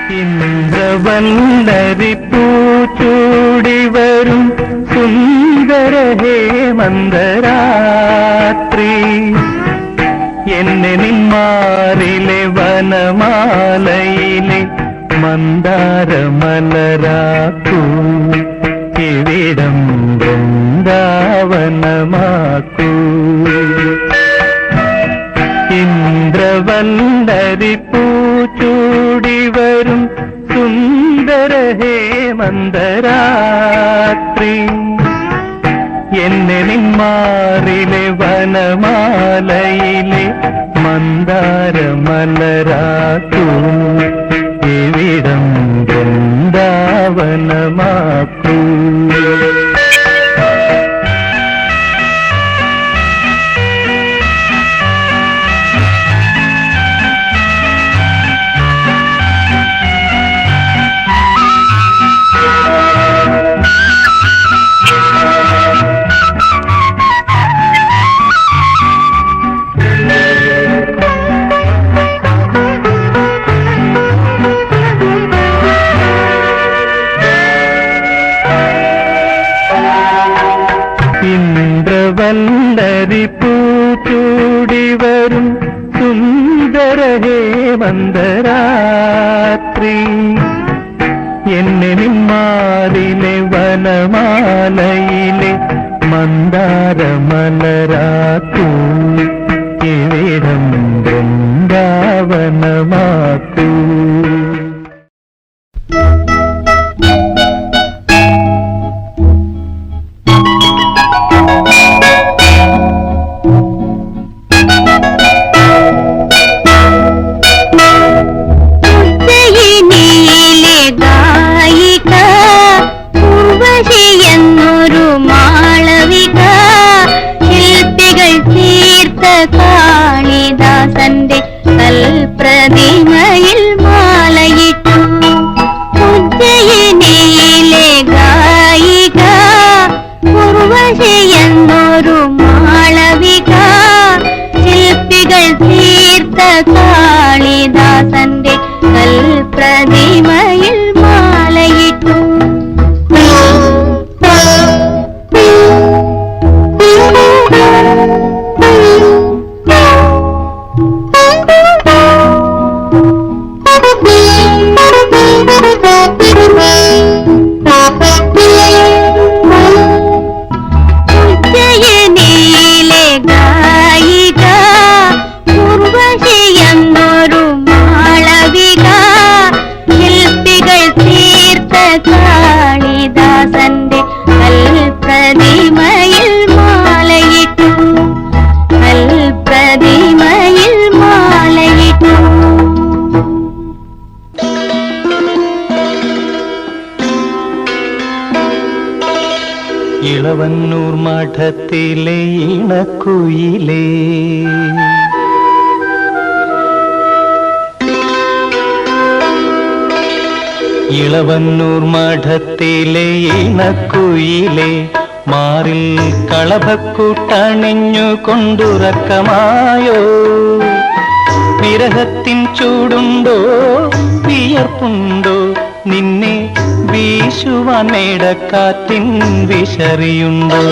ഇന്ദ്രവല്ലരി പൂച്ചൂടി വരും സുന്ദര ഹേമന്തരാത്രി എന്നെ നിന്മാറിലെ വനമാലയിലെ മന്ദാരമലരാക്കൂ ഇവിടം വൃന്ദാവനമാക്കൂ ഇന്ദ്രവല്ലരി പൂച്ചൂടി വരും സുന്ദര ഹേമന്തരാത്രി എന്നെ നിന്മാറിലെ വനമാലയിലെ മന്ദാരമലരാക്കൂ ഇവിടം വൃന്ദാവനമാക്കൂ ഇന്ദ്രവല്ലരി പൂച്ചൂടി വരും സുന്ദര ഹേമന്തരാത്രി എന്നെ നിന്മാറിലെ വനമാലയിലെ മന്ദാരമലരാക്കൂ ഇവിടം വൃന്ദാവനമാക്കൂ കാളിദാസന്റെ കൽപ്രതിമയിൽ മാലയിട്ടു ഉജ്ജയിനിയിലെ ഗായിക ഉർവശിയെന്നൊരു മാളവിക ശില്പികൾ തീർത്ത കാളിദാസന്റെ കൽപ്രതിമയിൽ മാലയിട്ടു കാളിദാസന്റെ കൽപ്രതിമയിൽ മാലയിട്ടു കൽപ്രതിമയിൽ മാലയിട്ടു ഇളവന്നൂർ മഠത്തിലെ ഇണക്കുയിലേ ഇളവന്നൂർ മഠത്തിലെ ഇണക്കുയിലെ മാറിൽ കളഭക്കൂട്ടണിഞ്ഞു കൊണ്ടുറക്കമായോ വിരഹത്തിൻ ചൂടുണ്ടോ വിയർപ്പുണ്ടോ നിന്നെ വീശുവാൻ മേടക്കാറ്റിൻ വിശറിയുണ്ടോ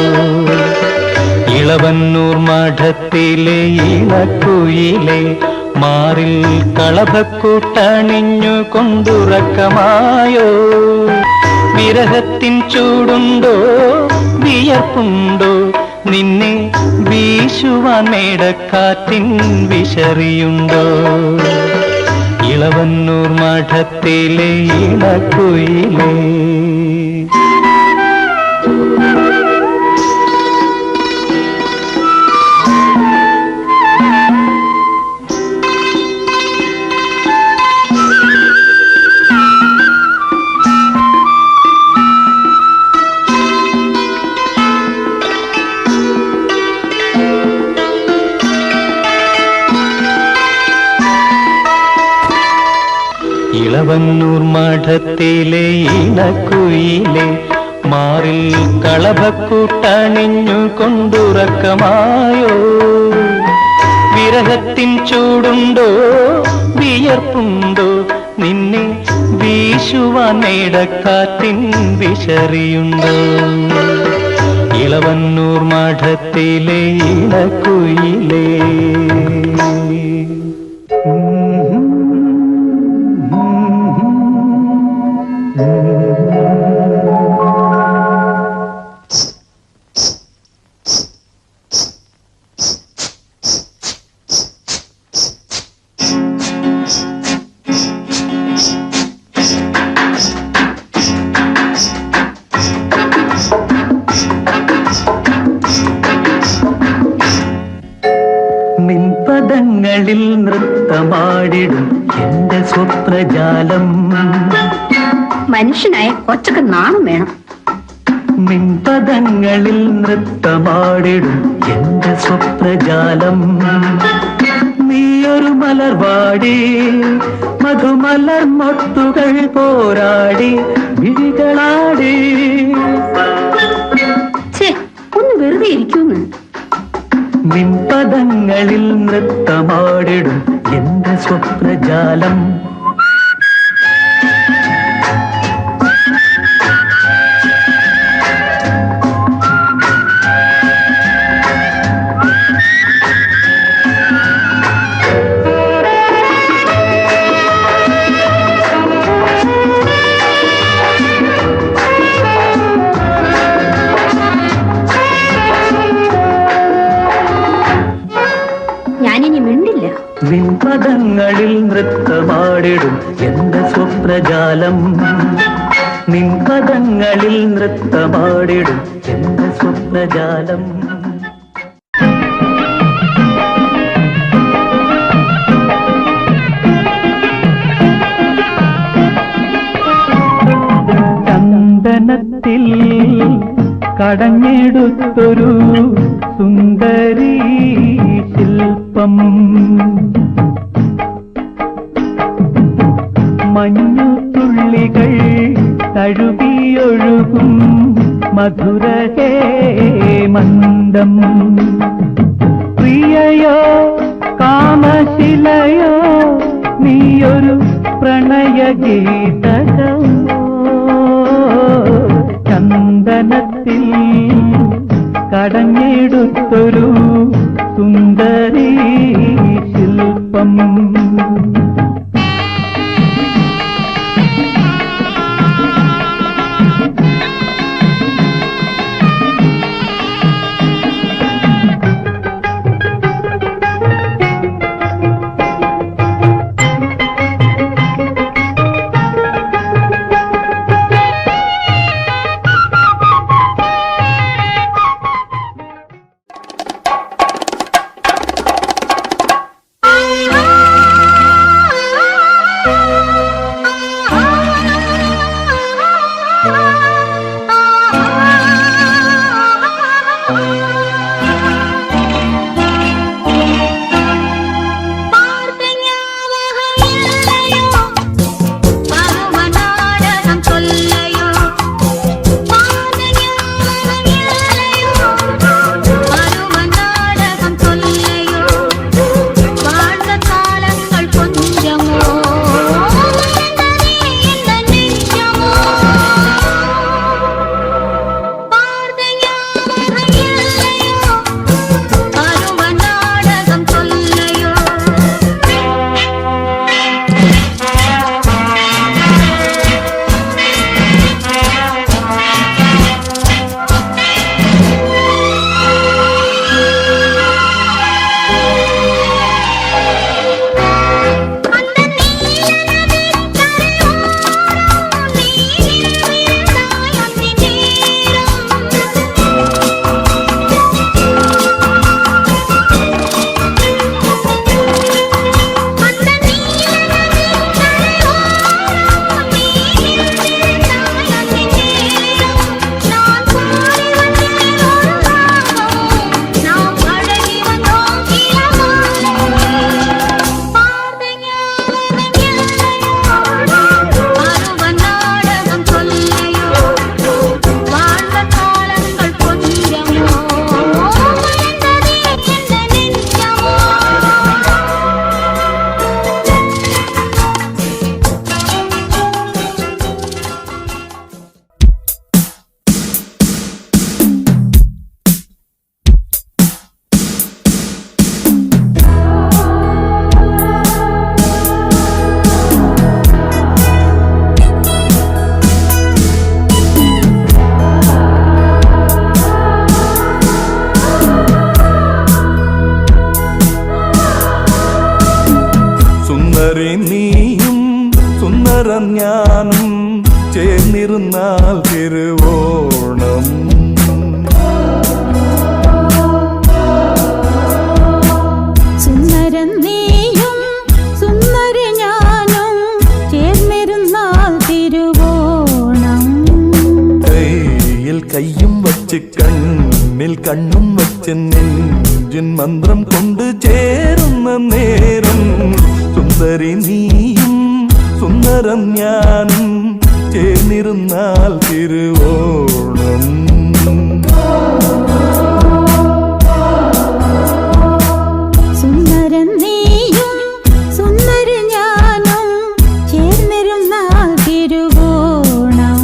ഇളവന്നൂർ മഠത്തിലെ ഇണക്കുയിലെ മാറിൽ കളഭക്കൂട്ടണിഞ്ഞു കൊണ്ടുറക്കമായോ വിരഹത്തിൻ ചൂടുണ്ടോ വിയർപ്പുണ്ടോ നിന്നെ വീശുവാൻ മേടക്കാറ്റിൻ വിശറിയുണ്ടോ ഇളവന്നൂർ മഠത്തിലെ ഇണക്കുയിലേ ഇളവന്നൂർ മഠത്തിലെ ഇണക്കുയിലെ മാറിൽ കളഭക്കൂട്ടണിഞ്ഞു കൊണ്ടുറക്കമായോ വിരഹത്തിൻ ചൂടുണ്ടോ വിയർപ്പുണ്ടോ നിന്നെ വീശുവാൻ മേടക്കാറ്റിൻ വിശറിയുണ്ടോ ഇളവന്നൂർ മഠത്തിലെ ഇണക്കുയിലേ. നിൻപദങ്ങളിൽ നൃത്തമാടിടും എന്റെ സ്വപ്നജാലം. മനുഷ്യനായ കുറച്ചൊക്കെ നാണം വേണം. നിൻപദങ്ങളിൽ നൃത്തമാടിടും എന്റെ സ്വപ്നജാലം. നീയൊരു മലർവാടി മധുമലർ മൊട്ടുകൾ പോരാടി വിഴികളാടി. ഒന്ന് വെറുതെ ഇരിക്കൂന്ന്. നിൻപദങ്ങളിൽ നൃത്തമാടിടും എന്റെ സ്വപ്നജാലം. ഞാനിനി മിണ്ടില്ല. നിൻപദങ്ങളിൽ നൃത്തമാടിടും എന്റെ സ്വപ്നജാലം. നിൻപദങ്ങളിൽ നൃത്തമാടിടും എന്റെ സ്വപ്നജാലം. ചന്ദനത്തിൽ കടഞ്ഞെടുത്തൊരു സുന്ദരീ ശില്പം. മഞ്ഞുതുള്ളികൾ തഴുകിയൊഴുകും മധുരഹേ മന്ദം. പ്രിയയോ കാമശിലയോ നീയൊരു പ്രണയഗീതകമോ. ചന്ദനത്തിൽ കടഞ്ഞെടുത്തൊരു സുന്ദരീ ശില്പം. നീയും സുന്ദരം ഞാനും ചേർന്നിരുന്നാൽ തിരുവോണം. സുന്ദരൻ നീയും സുന്ദരി ഞാനും ചേർന്നിരുന്നാൽ തിരുവോണം. കയ്യിൽ കയ്യും വച്ച് കണ്ണിൽ കണ്ണും വച്ച് നെഞ്ചിൻ മന്ത്രം കൊണ്ട് ചേരുന്ന നേരം സുന്ദരി നീയും സുന്ദരം ഞാനും ചേർന്നിരുന്നാൽ തിരുവോണം. സുന്ദരൻ നീയും സുന്ദരി ഞാനും ചേർന്നിരുന്നാൽ തിരുവോണം.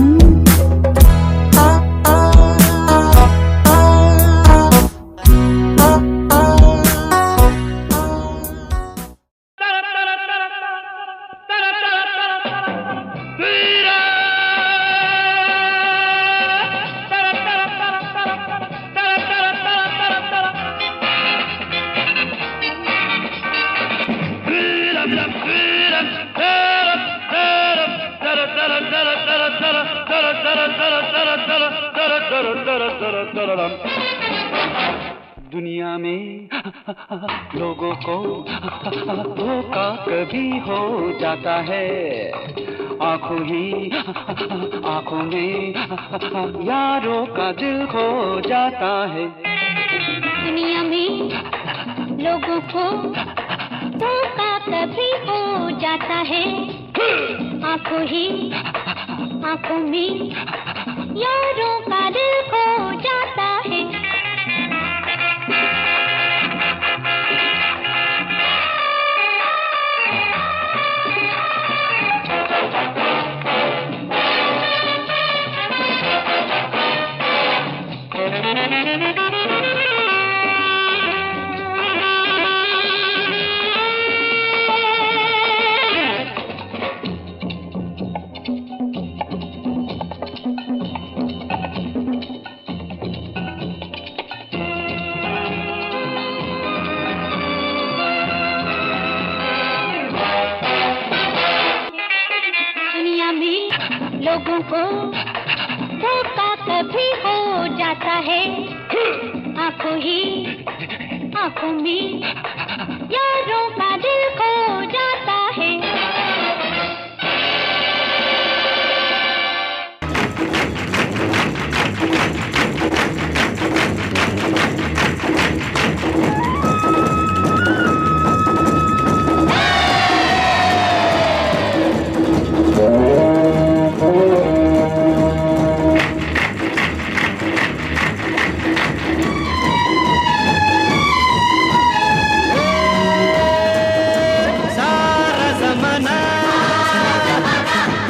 दुनिया में लोगों को धोखा कभी हो जाता है, आंखों में यारों का दिल खो जाता है. दुनिया में लोगों को धोखा कभी हो जाता है, आंखों में यारों का दिल खो जाता है. लोगों को धोखा कभी हो जाता है, आंखों में यारों का दिल खो जाता है.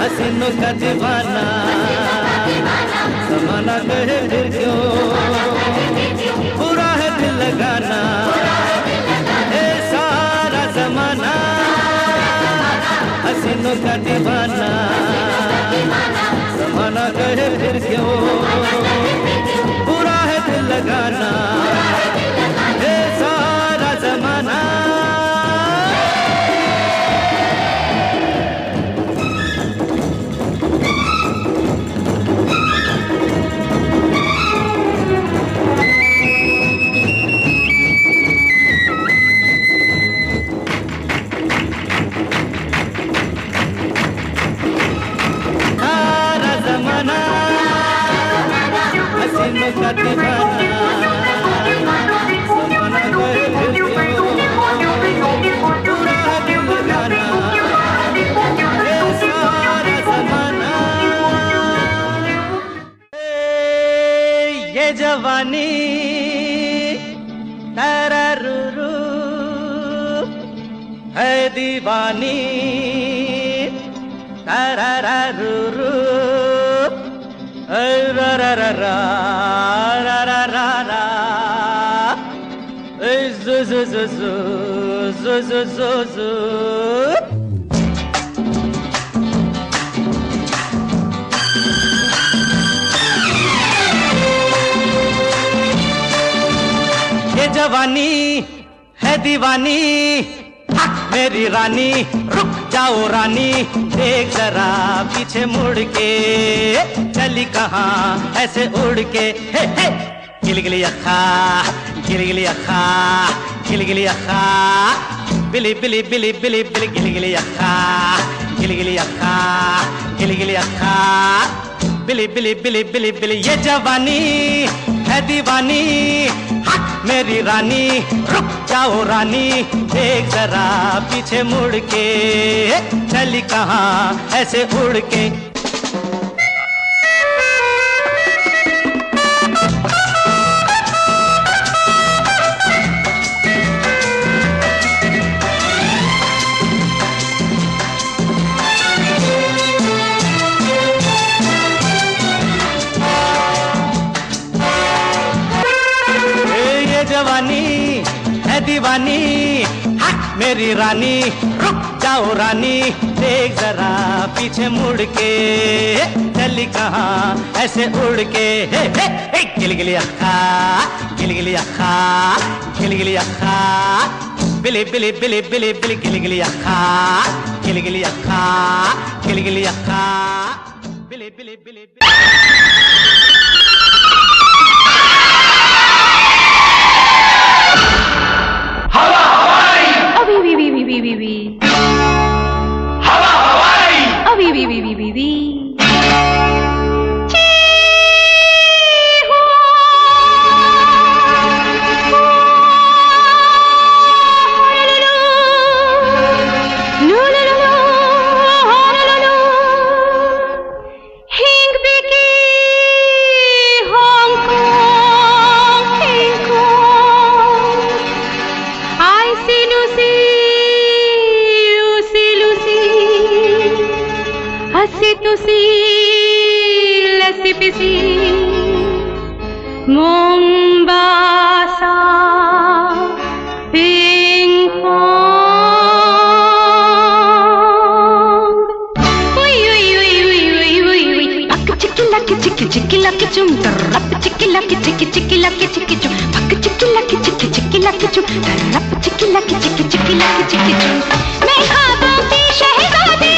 हसीनों का दीवाना ज़माना कहे फिर क्यों बुरा है दिल लगाना. ए सारा ज़माना हसीनों का दीवाना ज़माना कहे फिर क्यों बुरा है दिल लगाना. ए सारा ज़माना हसीनों का दीवाना ज़माना कहे फिर क्यों बुरा है दिल लगाना. ये सारा ज़माना ये जवानी तेरा रूरू है दीवानी तेरा Ruru ra ra ra ra ra ra ra ra zu zu zu zu zu zu zu zu. ये जवानी है दीवानी मेरी रानी रुक जाओ रानी, देख जरा पीछे मुड़ के, चली कहाँ ऐसे उड़ के। हे हे गिलगिली अखा, गिलगिली अखा, गिलगिली अखा, बिली बिली बिली बिली बिली गिलगिली अखा, गिलगिली अखा, गिलगिली अखा, बिली बिली बिली बिली बिली। ये जवानी है दीवानी, हट मेरी रानी रुक जाओ रानी, देख जरा पीछे मुड़ के, चली कहाँ ऐसे उड़ के। जवानी है दीवानी, हट मेरी रानी रुक जाओ रानी, देख जरा पीछे मुड़ के, चली कहाँ ऐसे उड़ के। हे हे हे गिलगिली अखा, गिलगिली अखा, गिलगिली अखा, बिली बिली बिली बिली बिली गिलगिली अखा, गिलगिली अखा, गिलगिली अखा, बिली बिली बिली बिली। Mombasa, ping pong. Oi oi oi oi oi oi oi. Pak chiki lucky chum, rap chiki lucky chum. Pak chiki lucky chum, rap chiki lucky chum. मैं ख्वाबों की शहज़ादी